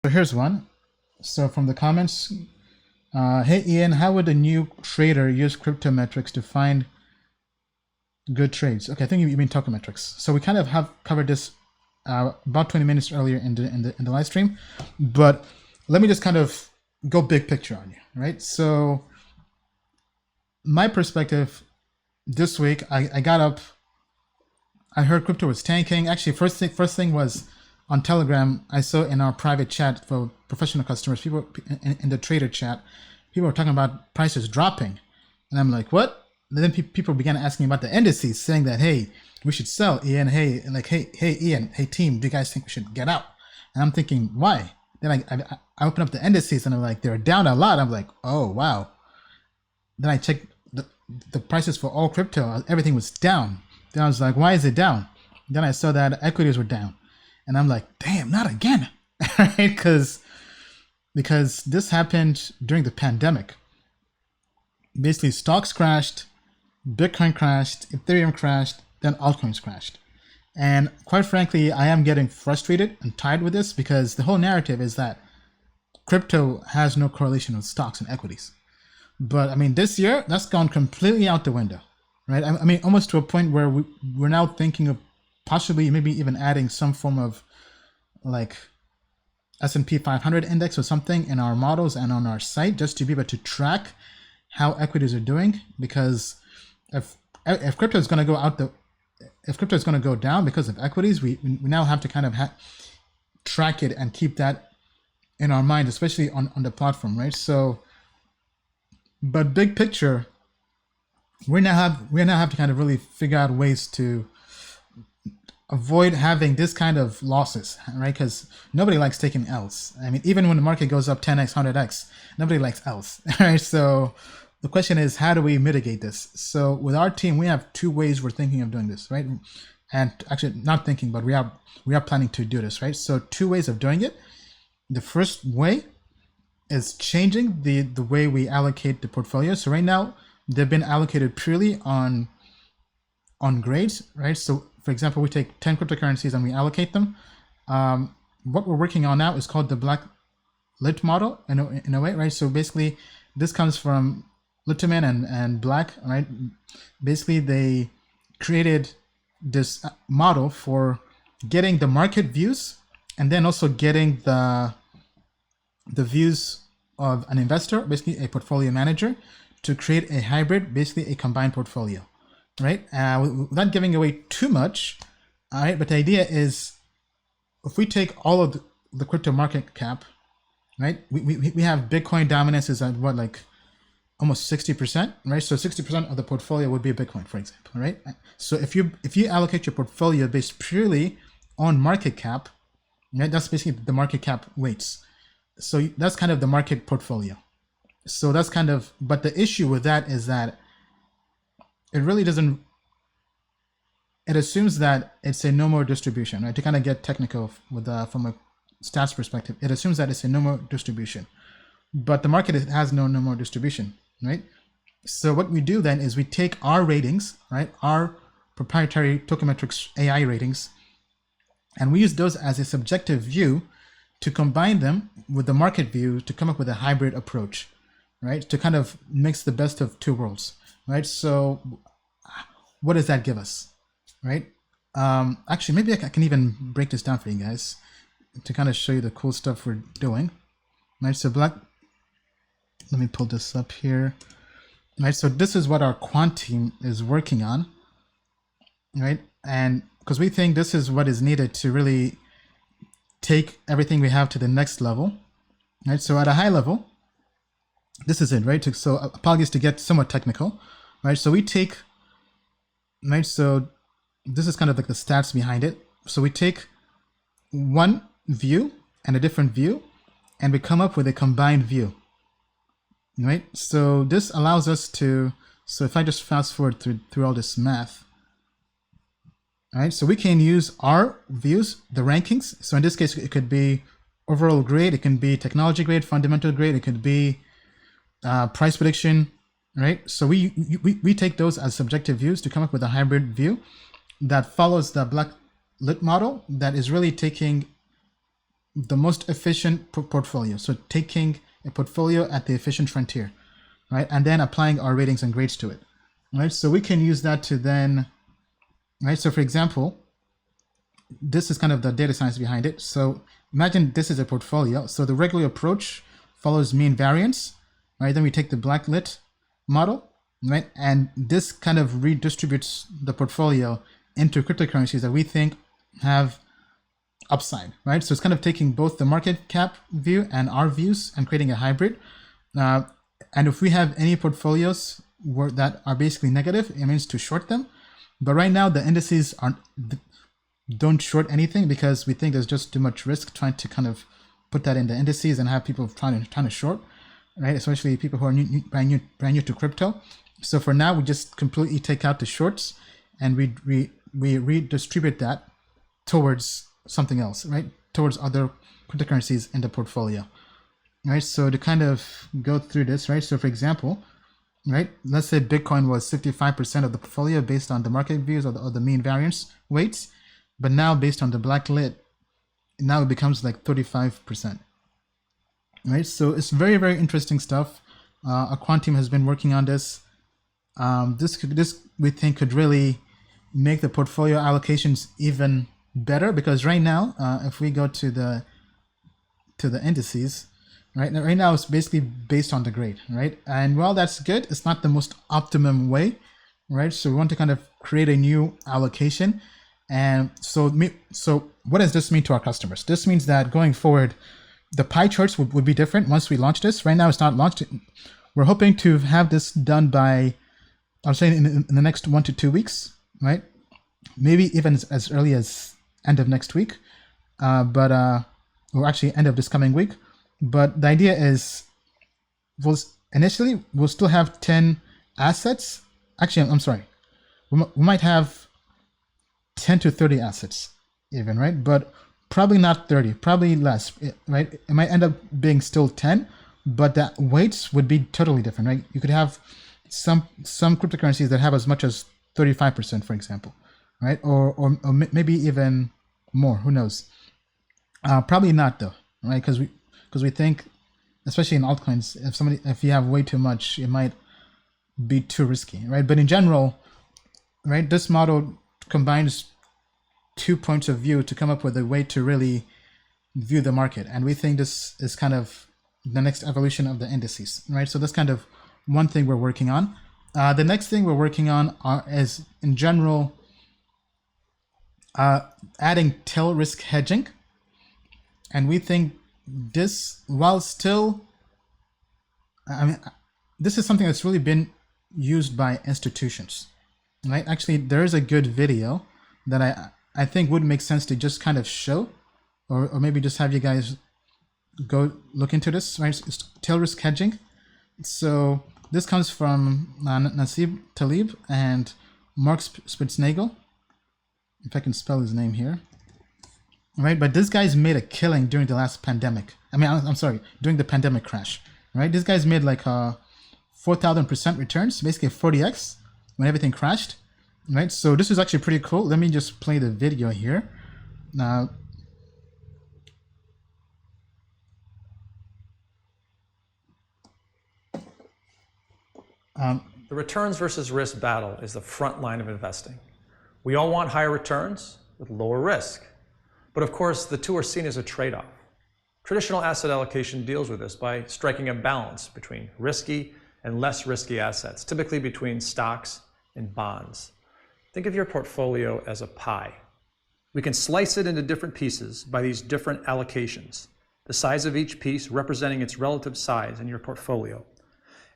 So here's one. So from the comments, hey Ian, how would a new trader use crypto metrics to find good trades? Okay, I think you mean token metrics. So we kind of have covered this about 20 minutes earlier in the live stream, but let me just kind of go big picture on you, right? So my perspective this week, I got up, I heard crypto was tanking. Actually, first thing was on Telegram. I saw in our private chat for professional customers, people in the trader chat, people were talking about prices dropping, and I'm like, what? And then people began asking about the indices, saying that, hey, we should sell, Ian. Hey, like, hey, Ian, hey, team, do you guys think we should get out? And I'm thinking, why? Then I open up the indices and I'm like, they're down a lot. I'm like, oh wow. Then I checked the prices for all crypto. Everything was down. Then I was like, why is it down? Then I saw that equities were down, and I'm like, damn, not again, right? Because this happened during the pandemic. Basically, stocks crashed, Bitcoin crashed, Ethereum crashed, then altcoins crashed. And quite frankly, I am getting frustrated and tired with this, because the whole narrative is that crypto has no correlation with stocks and equities. But I mean, this year, that's gone completely out the window, right? I mean, almost to a point where we're now thinking of possibly maybe even adding some form of like S&P 500 index or something in our models and on our site, just to be able to track how equities are doing. Because if crypto is going to go out if crypto is going to go down because of equities, we now have to kind of track it and keep that in our mind, especially on the platform, right? So, but big picture, we now have to kind of really figure out ways to avoid having this kind of losses, right? Because nobody likes taking L's. I mean, even when the market goes up 10x, 100x, nobody likes L's, right? So the question is, how do we mitigate this? So with our team, we have two ways we're thinking of doing this, right? And actually not thinking, but we are planning to do this, right? So two ways of doing it. The first way is changing the way we allocate the portfolio. So right now, they've been allocated purely on grades, right? So for example, we take 10 cryptocurrencies and we allocate them. What we're working on now is called the Black Lit model in a way, right? So basically, this comes from Litterman and Black, right? Basically, they created this model for getting the market views and then also getting the views of an investor, basically a portfolio manager, to create a hybrid, basically a combined portfolio, right? Without giving away too much, all right? But the idea is, if we take all of the crypto market cap, right? We have Bitcoin dominance is at what, like almost 60%, right? So 60% of the portfolio would be Bitcoin, for example, right? So if you allocate your portfolio based purely on market cap, right? That's basically the market cap weights. So that's kind of the market portfolio. So that's kind of, but the issue with that is that it really doesn't, it assumes that it's a normal distribution, right? To kind of get technical with from a stats perspective, it assumes that it's a normal distribution, but the market has no normal distribution, right? So what we do then is we take our ratings, right? Our proprietary Token Metrics AI ratings, and we use those as a subjective view to combine them with the market view to come up with a hybrid approach, right? To kind of mix the best of two worlds, right? So what does that give us, right? Actually, maybe I can even break this down for you guys to kind of show you the cool stuff we're doing, right? So let me pull this up here, right? So this is what our quant team is working on, right? And because we think this is what is needed to really take everything we have to the next level, right? So at a high level, this is it, right? So apologies to get somewhat technical, right? So we take, right? So this is kind of like the stats behind it. So we take one view and a different view, and we come up with a combined view, right? So this allows us to, so if I just fast forward through all this math, right? So we can use our views, the rankings. So in this case, it could be overall grade, it can be technology grade, fundamental grade, it could be price prediction, right? So we take those as subjective views to come up with a hybrid view that follows the Black Lit model that is really taking the most efficient portfolio. So taking a portfolio at the efficient frontier, right? And then applying our ratings and grades to it, right? So we can use that to then, right? So for example, this is kind of the data science behind it. So imagine this is a portfolio. So the regular approach follows mean variance, right? Then we take the blacklit model, right? And this kind of redistributes the portfolio into cryptocurrencies that we think have upside, right? So it's kind of taking both the market cap view and our views and creating a hybrid. And if we have any portfolios that are basically negative, it means to short them. But right now the indices don't short anything because we think there's just too much risk trying to kind of put that in the indices and have people trying to short, right? Especially people who are brand new to crypto. So for now, we just completely take out the shorts and we redistribute that towards something else, right? Towards other cryptocurrencies in the portfolio, right? So to kind of go through this, right? So for example, right, let's say Bitcoin was 55% of the portfolio based on the market views or the mean variance weights, but now based on the blacklit, now it becomes like 35%, right? So it's very, very interesting stuff. Our quant team has been working on this. This we think could really make the portfolio allocations even better, because right now, if we go to the indices, right now it's basically based on the grade, right? And while that's good, it's not the most optimum way, right? So we want to kind of create a new allocation. And so what does this mean to our customers? This means that going forward, the pie charts would be different once we launch this. Right now it's not launched. We're hoping to have this done by, I'm saying in the next 1 to 2 weeks, right? Maybe even as early as end of next week, or actually end of this coming week. But the idea is, initially we'll still have 10 assets. Actually, I'm sorry, we might have 10 to 30 assets even, right? But probably not 30, probably less, right? It might end up being still 10, but the weights would be totally different, right? You could have some cryptocurrencies that have as much as 35%, for example, right? Or maybe even more, who knows? Probably not though, right? Because we think, especially in altcoins, if you have way too much, it might be too risky, right? But in general, right, this model combines 2 points of view to come up with a way to really view the market. And we think this is kind of the next evolution of the indices, right? So that's kind of one thing we're working on. The next thing we're working on is, in general, adding tail risk hedging. And we think this, while still, this is something that's really been used by institutions, right? Actually, there is a good video that I think would make sense to just kind of show, or maybe just have you guys go look into this, right? It's tail risk hedging. So this comes from Nasib Taleb and Mark Spitznagel, if I can spell his name here, right? But this guy's made a killing during the last pandemic. I'm sorry, during the pandemic crash, right? This guy's made like 4,000% returns, basically 40x when everything crashed, right? So this is actually pretty cool. Let me just play the video here. Now, the returns versus risk battle is the front line of investing. We all want higher returns with lower risk. But of course, the two are seen as a trade-off. Traditional asset allocation deals with this by striking a balance between risky and less risky assets, typically between stocks and bonds. Think of your portfolio as a pie. We can slice it into different pieces by these different allocations, the size of each piece representing its relative size in your portfolio.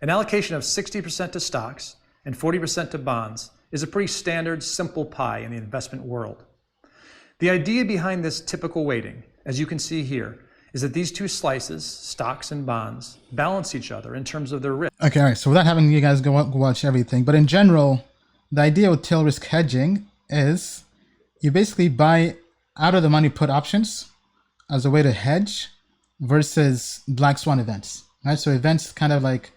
An allocation of 60% to stocks and 40% to bonds is a pretty standard, simple pie in the investment world. The idea behind this typical weighting, as you can see here, is that these two slices, stocks and bonds, balance each other in terms of their risk. Okay, all right. So without having you guys go watch everything, but in general, the idea with tail risk hedging is you basically buy out of the money put options as a way to hedge versus black swan events, right? So events kind of like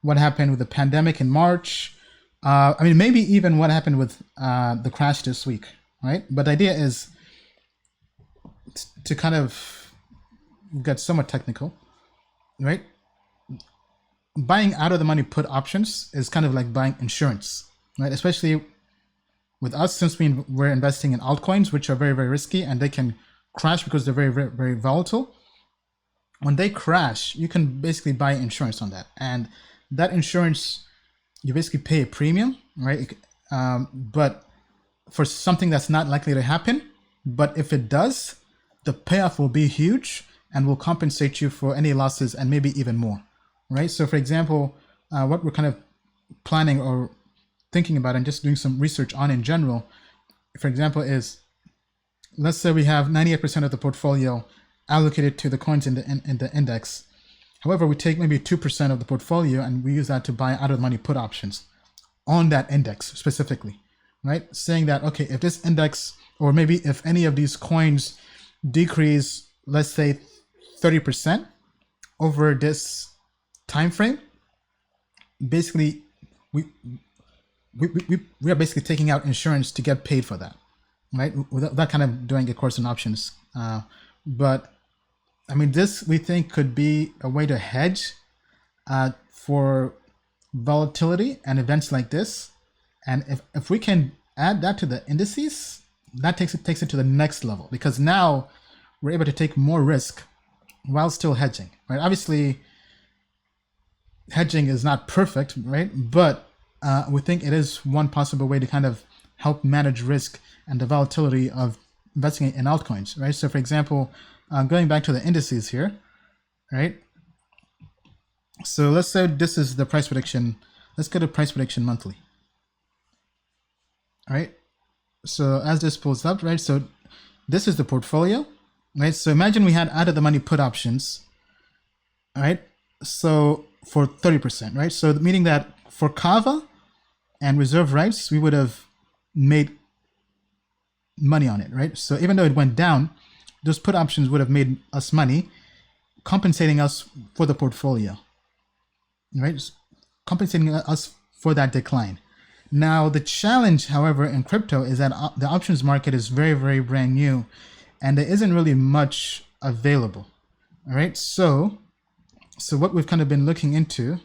what happened with the pandemic in March. Maybe even what happened with the crash this week, right? But the idea is to kind of get somewhat technical, right? Buying out of the money put options is kind of like buying insurance, right? Especially with us, since we're investing in altcoins, which are very, very risky and they can crash because they're very, very, very volatile. When they crash, you can basically buy insurance on that. And that insurance, you basically pay a premium, right? But for something that's not likely to happen, but if it does, the payoff will be huge and will compensate you for any losses and maybe even more, right? So for example, what we're kind of planning or thinking about and just doing some research on in general, for example, is let's say we have 98% of the portfolio allocated to the coins in the index. However, we take maybe 2% of the portfolio and we use that to buy out of the money put options on that index specifically, right? Saying that, okay, if this index, or maybe if any of these coins decrease, let's say 30% over this time frame, basically we are basically taking out insurance to get paid for that, right? Without kind of doing a course in options. But I mean, this we think could be a way to hedge for volatility and events like this. And if we can add that to the indices, that takes it to the next level, because now we're able to take more risk while still hedging, right? Obviously, hedging is not perfect, right? But we think it is one possible way to kind of help manage risk and the volatility of investing in altcoins, right? So for example, going back to the indices here, right? So let's say this is the price prediction. Let's go to price prediction monthly. All right. So as this pulls up, right? So this is the portfolio, right? So imagine we had out of the money put options, all right? So for 30%, right? So meaning that for Kava and reserve rights, we would have made money on it, right? So even though it went down, those put options would have made us money, compensating us for the portfolio, right? Compensating us for that decline. Now, the challenge, however, in crypto is that the options market is very, very brand new and there isn't really much available, all right? So what we've kind of been looking into,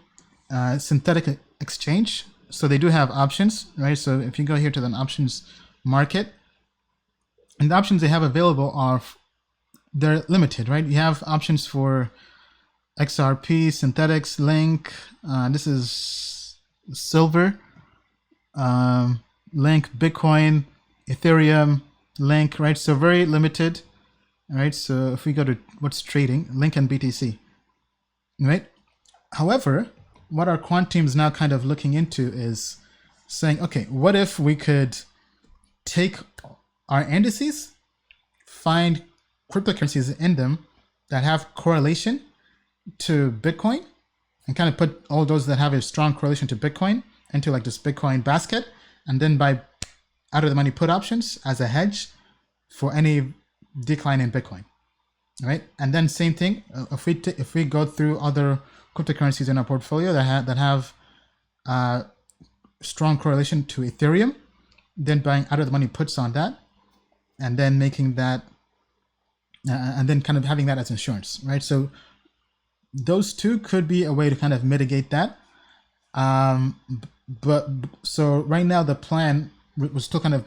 synthetic exchange. So they do have options, right? So if you go here to the options market, and the options they have available are, they're limited, right? You have options for XRP, synthetics, Link. This is silver, Link, Bitcoin, Ethereum, Link, right? So very limited, right? So if we go to what's trading, Link and BTC, right? However, what our quant team is now kind of looking into is saying, okay, what if we could take our indices, find cryptocurrencies in them that have correlation to Bitcoin, and kind of put all those that have a strong correlation to Bitcoin into like this Bitcoin basket, and then buy out of the money put options as a hedge for any decline in Bitcoin, right? And then same thing, if we go through other cryptocurrencies in our portfolio that have strong correlation to Ethereum, then buying out of the money puts on that, and then making that, and then kind of having that as insurance, right? So those two could be a way to kind of mitigate that. But so right now the plan, we're still kind of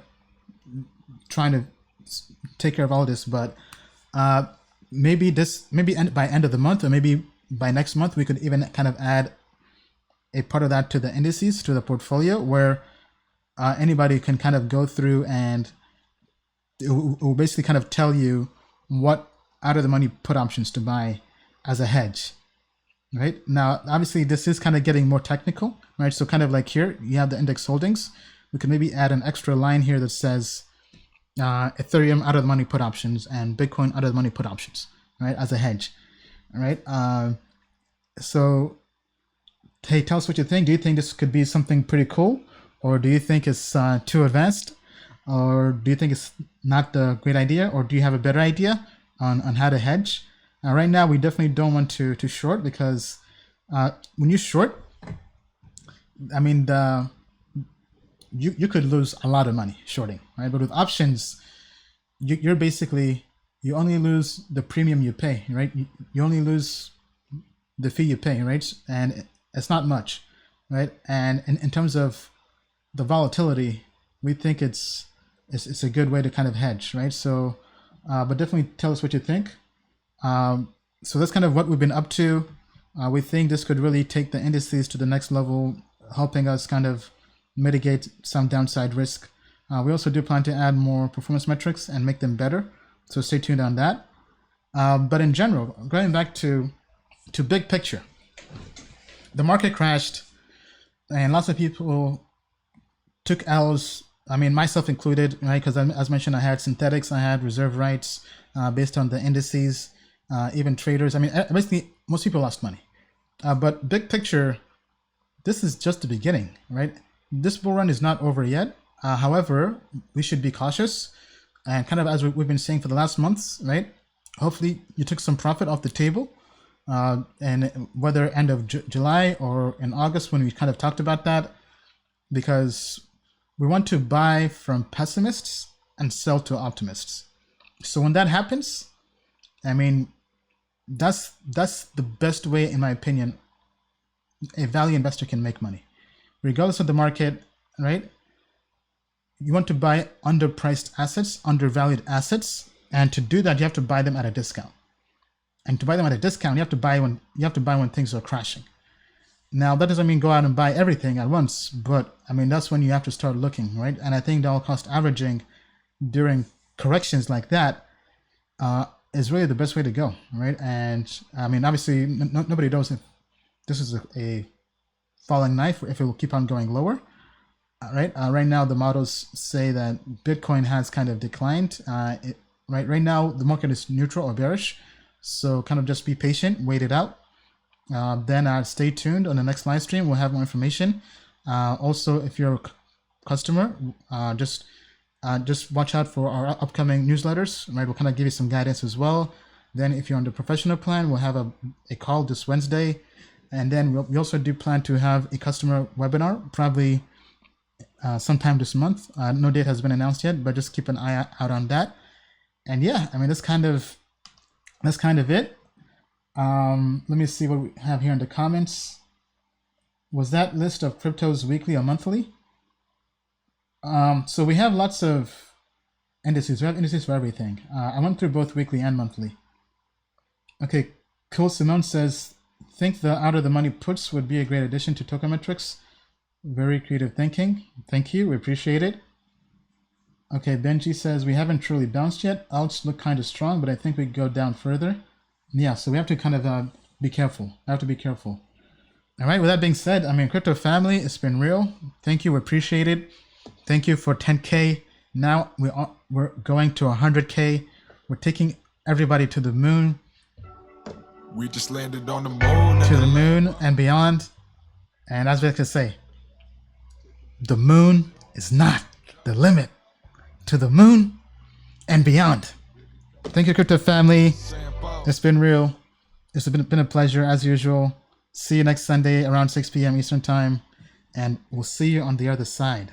trying to take care of all this, but maybe by end of the month, or maybe by next month, we could even kind of add a part of that to the indices, to the portfolio, where anybody can kind of go through and it will basically kind of tell you what out of the money put options to buy as a hedge, right? Now, obviously this is kind of getting more technical, right? So kind of like here, you have the index holdings. We could maybe add an extra line here that says Ethereum out of the money put options and Bitcoin out of the money put options, right? As a hedge, all right? So, hey, tell us what you think. Do you think this could be something pretty cool? Or do you think it's too advanced? Or do you think it's not a great idea? Or do you have a better idea on how to hedge? Right now, we definitely don't want to short, because when you short, I mean, you could lose a lot of money shorting, right? But with options, you're basically you only lose the premium you pay, right? You only lose the fee you pay, right? And it's not much, right? And in terms of the volatility, we think it's a good way to kind of hedge, right? So, but definitely tell us what you think. So that's kind of what we've been up to. We think this could really take the indices to the next level, helping us kind of mitigate some downside risk. We also do plan to add more performance metrics and make them better. So stay tuned on that. But in general, going back to big picture, the market crashed and lots of people took L's. I mean, myself included, right? Because as mentioned, I had synthetics, I had reserve rights based on the indices, even traders. I mean, basically, most people lost money. But big picture, this is just the beginning, right? This bull run is not over yet. However, we should be cautious. And kind of as we've been saying for the last months, right? Hopefully you took some profit off the table. And whether end of July or in August when we kind of talked about that, because we want to buy from pessimists and sell to optimists. So when that happens, I mean, that's the best way, in my opinion, a value investor can make money. Regardless of the market, right? You want to buy underpriced assets, undervalued assets, and to do that, you have to buy them at a discount. And to buy them at a discount, you have to buy when things are crashing. Now, that doesn't mean go out and buy everything at once, but I mean, that's when you have to start looking, right? And I think dollar cost averaging during corrections like that is really the best way to go, right? And I mean, obviously, nobody knows if this is a falling knife, if it will keep on going lower, right? Right now, the models say that Bitcoin has kind of declined. Right now, the market is neutral or bearish, so kind of just be patient, wait it out. Then stay tuned on the next live stream. We'll have more information. Also, if you're a customer, just watch out for our upcoming newsletters. Right, we'll kind of give you some guidance as well. Then, if you're on the professional plan, we'll have a call this Wednesday, and then we also do plan to have a customer webinar probably sometime this month. No date has been announced yet, but just keep an eye out on that. And yeah, I mean that's kind of it. Let me see what we have here in the comments. Was that list of cryptos weekly or monthly? So we have lots of indices. We have indices for everything. I went through both weekly and monthly. Okay, cool. Simone says, think the out of the money puts would be a great addition to Token Metrics. Very creative thinking. Thank you. We appreciate it. Okay, Benji says, we haven't truly bounced yet. Alts look kind of strong, but I think we go down further. Yeah, so we have to kind of be careful. I have to be careful. All right, with that being said, I mean, crypto family, it's been real. Thank you, we appreciate it. Thank you for 10K. Now we're going to 100K. We're taking everybody to the moon. We just landed on the moon. To the moon and beyond. And as we like to say, the moon is not the limit. To the moon and beyond. Thank you, crypto family. It's been real. It's been a pleasure as usual. See you next Sunday around 6 p.m. Eastern time, and we'll see you on the other side.